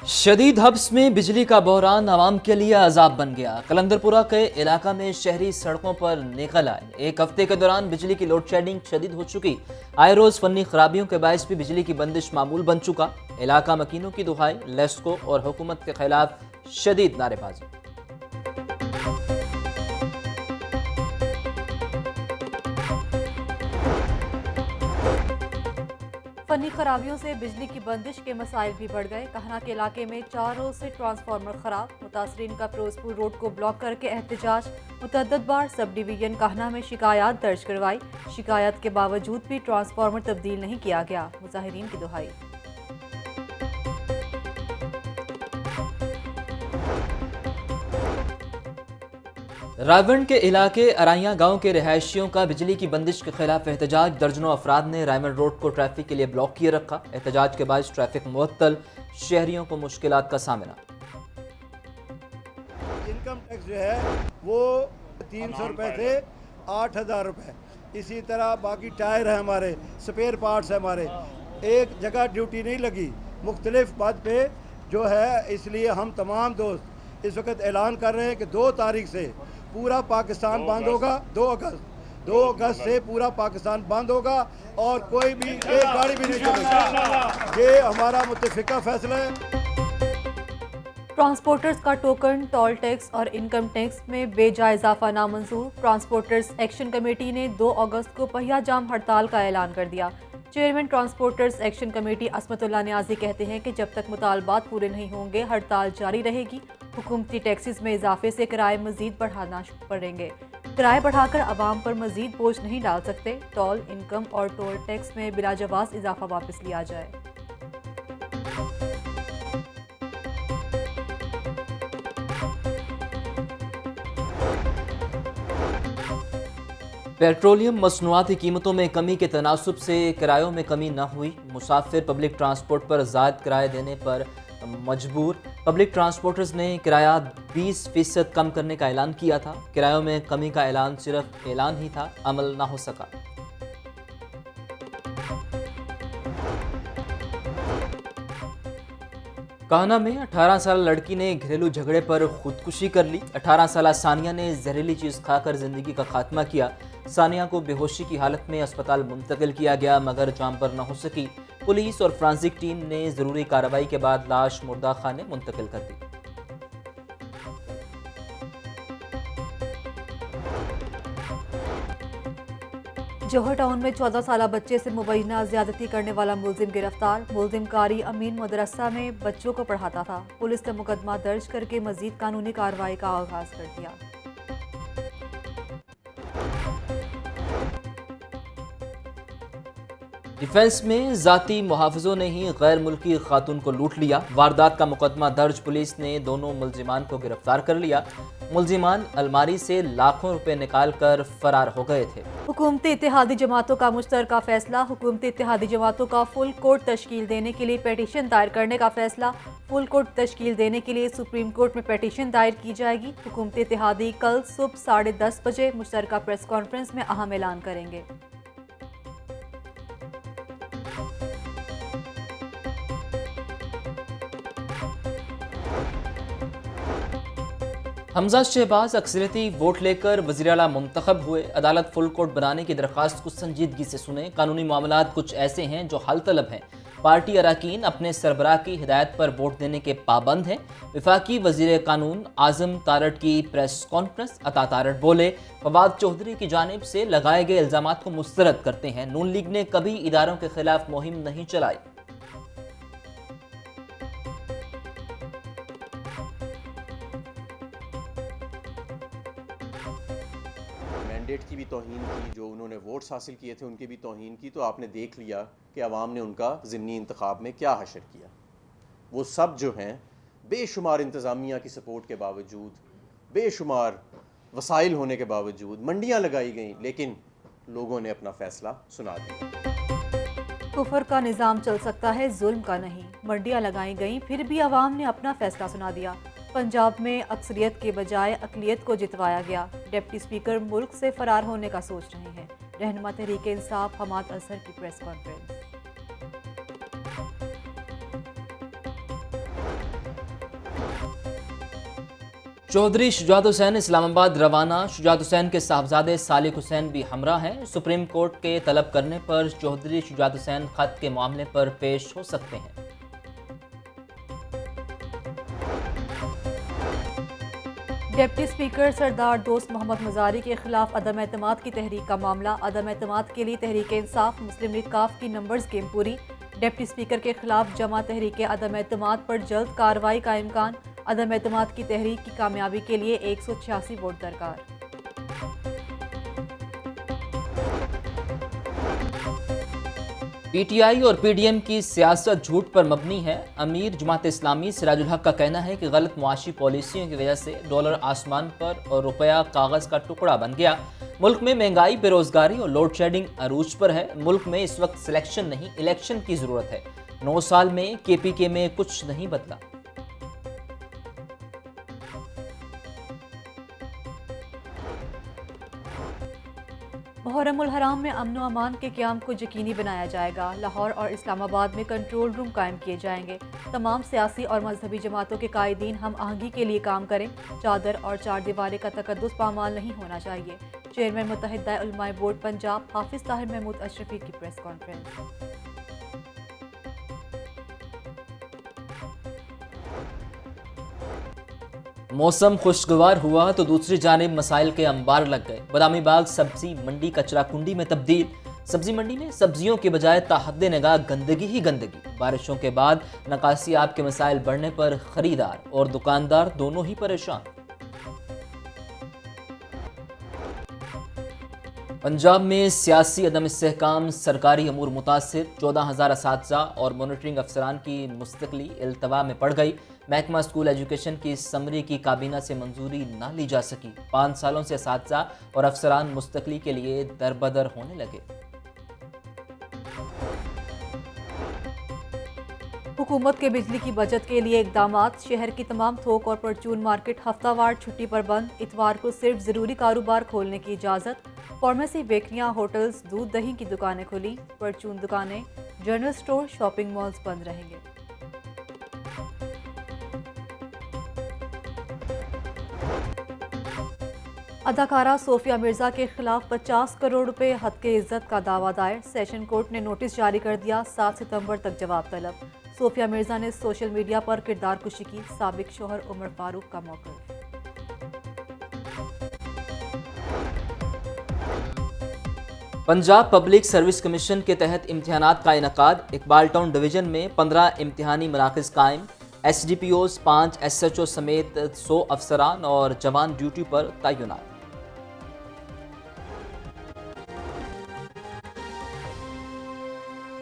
शदीद हब्स में बिजली का बहरान आवाम के लिए अजाब बन गया। कलंदरपुरा के इलाका में शहरी सड़कों पर निकल आए। एक हफ्ते के दौरान बिजली की लोड शेडिंग शदीद हो चुकी। आए रोज फनी खराबियों के बायस भी बिजली की बंदिश मामूल बन चुका। इलाका मकीनों की दुहाई, लेस्को और हुकूमत के खिलाफ शदीद नारेबाजी। फनी खराबियों से बिजली की बंदिश के मसाइल भी बढ़ गए। कहना के इलाके में 4 रोज से ट्रांसफार्मर खराब। मुतासरीन का फिरोजपुर रोड को ब्लॉक करके एहतजाज। मुतअद्दिद बार सब डिवीजन कहना में शिकायत दर्ज करवाई। शिकायत के बावजूद भी ट्रांसफार्मर तब्दील नहीं किया गया। मुजाहिरीन की दुहाई। रायवंड के इलाके अराइया गांव के रिहायशियों का बिजली की बंदिश के खिलाफ एहतजाज। दर्जनों अफराद ने रायवंड रोड को ट्रैफिक के लिए ब्लॉक किए रखा। एहतजाज के बाद ट्रैफिक मुअत्तल, शहरियों को मुश्किलात का सामना। इनकम टैक्स जो है वो 300 रुपये से 8,000 रुपये। इसी तरह बाकी टायर है हमारे, स्पेयर पार्ट्स है हमारे। एक जगह ड्यूटी नहीं लगी मुख्तलिफ बात पे जो है, इसलिए हम तमाम दोस्त इस वक्त ऐलान कर रहे हैं कि 2 तारीख से पूरा पाकिस्तान बंद होगा। 2 अगस्त से पूरा पाकिस्तान बंद होगा और कोई भी एक गाड़ी भी नहीं चलेगी। ये हमारा मुत्तफिका फैसला है। ट्रांसपोर्टर्स का टोकन, टोल टैक्स और इनकम टैक्स में बेजा इजाफा नामंजूर। ट्रांसपोर्टर्स एक्शन कमेटी ने 2 अगस्त को पहिया जाम हड़ताल का ऐलान कर दिया। Chairman transporters action committee Asmatullah Niazi कहते हैं कि जब तक मुतालबात पूरे नहीं होंगे हड़ताल जारी रहेगी। हुकूमती टैक्सेस में इजाफे से किराए मजीद बढ़ाना पड़ेंगे। किराए बढ़ाकर आवाम पर मजीद बोझ नहीं डाल सकते। टोल, इनकम और टोल टैक्स में बिलाजवाज इजाफा वापस लिया जाए। पेट्रोलियम मसनूआत की कीमतों में कमी के तनासुब से किरायों में कमी न हुई। मुसाफिर पब्लिक ट्रांसपोर्ट पर ज़ायद किराए देने पर मजबूर। पब्लिक ट्रांसपोर्टर्स ने किराया 20% कम करने का ऐलान किया था। किरायों में कमी का ऐलान सिर्फ ऐलान ही था, अमल ना हो सका। कान्हा में 18 साल लड़की ने घरेलू झगड़े पर खुदकुशी कर ली। 18 साल सानिया ने जहरीली चीज खाकर जिंदगी का खात्मा किया। सानिया को बेहोशी की हालत में अस्पताल मुंतकिल किया गया मगर जान पर न हो सकी। पुलिस और फ्रांसिक टीम ने जरूरी कार्रवाई के बाद लाश मुर्दा खाने मुंतकिल कर दी। जौहर टाउन में 14 साल बच्चे से मुबैना ज्यादती करने वाला मुलजिम गिरफ्तार। मुलजिम कारी अमीन मदरसा में बच्चों को पढ़ाता था। पुलिस ने मुकदमा दर्ज करके मजीद कानूनी कार्रवाई का आगाज कर दिया। डिफेंस में जाती मुहाफिजों ने ही गैर मुल्की खातून को लूट लिया। वारदात का मुकदमा दर्ज, पुलिस ने दोनों मुलजिमान को गिरफ्तार कर लिया। मुलजिमान अलमारी से लाखों रुपए निकाल कर फरार हो गए थे। हुकूमती इत्तेहादी जमातों का मुश्तरका फैसला। हुकूमती इत्तेहादी जमातों का फुल कोर्ट तश्कील देने के लिए पेटिशन दायर करने का फैसला। फुल कोर्ट तश्कील देने के लिए सुप्रीम कोर्ट में पेटिशन दायर की जाएगी। हुकूमती इत्तेहादी कल सुबह 10:30 बजे मुश्तरका प्रेस कॉन्फ्रेंस में अहम ऐलान करेंगे। हमजा शहबाज अक्सरियती वोट लेकर वज़ीर आला मुंतखब हुए। अदालत फुल कोर्ट बनाने की दरख्वास्त को संजीदगी से सुने। कानूनी मामलात कुछ ऐसे हैं जो हल तलब हैं। पार्टी अरकान अपने सरबराह की हिदायत पर वोट देने के पाबंद हैं। वफाकी वज़ीर कानून आज़म तारड़ की प्रेस कॉन्फ्रेंस। अता तारड़ बोले, फवाद चौधरी की जानिब से लगाए गए इल्ज़ामात को मुस्तरद करते हैं। नून लीग ने कभी इदारों के खिलाफ मुहिम नहीं चलाई। मैंडेट की भी तौहीन की, जो उन्होंने वोट्स हासिल किए थे उनकी भी तौहीन की। तो आपने देख लिया कि अवाम ने उनका ज़िमनी इंतखाब में क्या हशर किया। वो सब जो हैं बेशुमार इंतज़ामिया की सपोर्ट के बावजूद, बेशुमार वसाइल होने के बावजूद मंडियाँ लगाई गईं, लेकिन लोगों ने अपना फ़ैसला सुना दिया। कुफर का निज़ाम चल सकता है, जुल्म का नहीं। मंडियाँ लगाई गईं, फिर भी अवाम ने अपना फैसला सुना दिया। पंजाब में अक्सरियत के बजाय अकलियत को जितवाया गया। डिप्टी स्पीकर मुल्क से फरार होने का सोच रहे हैं। रहनुमा तहरीक इंसाफ हमाद अजहर की प्रेस कॉन्फ्रेंस। चौधरी शुजात हुसैन इस्लामाबाद रवाना। शुजात हुसैन के साहबजादे सालिक हुसैन भी हमरा हैं। सुप्रीम कोर्ट के तलब करने पर चौधरी शुजात हुसैन खत के मामले पर पेश हो सकते हैं। डिप्टी स्पीकर सरदार दोस्त मोहम्मद मजारी के खिलाफ अदम एतमाद की तहरीक का मामला। अदम एतमाद के लिए तहरीक इंसाफ मुस्लिम लीग काफ की नंबर्स गेम पूरी। डिप्टी स्पीकर के खिलाफ जमा तहरीक अदम एतमाद पर जल्द कार्रवाई का इम्कान। अदम एतमाद की तहरीक की कामयाबी के लिए 186 वोट दरकार। पीटीआई और पीडीएम की सियासत झूठ पर मबनी है। अमीर जमात इस्लामी सिराजुल हक का कहना है कि गलत मुआशी पॉलिसियों की वजह से डॉलर आसमान पर और रुपया कागज का टुकड़ा बन गया। मुल्क में महंगाई, बेरोजगारी और लोड शेडिंग अरूज पर है। मुल्क में इस वक्त सिलेक्शन नहीं, इलेक्शन की जरूरत है। 9 साल में केपीके में कुछ नहीं बदला। मुहर्रमुल हराम में अमन व अमान के क़याम को यकीनी बनाया जाएगा। लाहौर और इस्लामाबाद में कंट्रोल रूम कायम किए जाएंगे। तमाम सियासी और मजहबी जमातों के कायदीन हम आहंगी के लिए काम करें। चादर और चार दीवारी का तकद्दुस पामाल नहीं होना चाहिए। चेयरमैन मुत्तहिदा उलमाए बोर्ड पंजाब हाफिज ताहिर महमूद अशरफी की प्रेस कॉन्फ्रेंस। मौसम खुशगवार हुआ तो दूसरी जानिब मसाइल के अंबार लग गए। बादामी बाग सब्जी मंडी कचरा कुंडी में तब्दील। सब्जी मंडी में सब्जियों के बजाय ताहद्दे निगाह गंदगी ही गंदगी। बारिशों के बाद नकासियाब के मसाइल बढ़ने पर खरीदार और दुकानदार दोनों ही परेशान। पंजाब में सियासी अदम इस्तेहकाम, सरकारी अमूर मुतासिर। 14,000 असातिज़ा और मॉनिटरिंग अफसरान की मुस्तकली इल्तवा में पड़ गई। महकमा स्कूल एजुकेशन की समरी की काबीना से मंजूरी ना ली जा सकी। 5 सालों से असातिज़ा और अफसरान मुस्तकली के लिए दरबदर होने लगे। हुकूमत के बिजली की बचत के लिए इकदामात। शहर की तमाम थोक और परचून मार्केट हफ्तावार छुट्टी पर बंद। इतवार को सिर्फ ज़रूरी कारोबार खोलने की इजाज़त। फार्मेसी, बेकरियां, होटल्स, दूध दही की दुकानें खुली। परचून दुकानें, जनरल स्टोर, शॉपिंग मॉल्स बंद रहेंगे। अदाकारा सोफिया मिर्जा के खिलाफ 50 करोड़ रुपए हद के इज्जत का दावा दायर। सेशन कोर्ट ने नोटिस जारी कर दिया। 7 सितंबर तक जवाब तलब। सोफिया मिर्जा ने सोशल मीडिया पर किरदार कुशी की। साबिक शोहर उमर फारूक का मौक़िफ़। पंजाब पब्लिक सर्विस कमीशन के तहत इम्तिहानात का इनकाद। इकबाल टाउन डिवीजन में 15 इम्तिहानी मराकज़ कायम। SDPOs 5 SHO समेत 100 अफसरान और जवान ड्यूटी पर तैनात।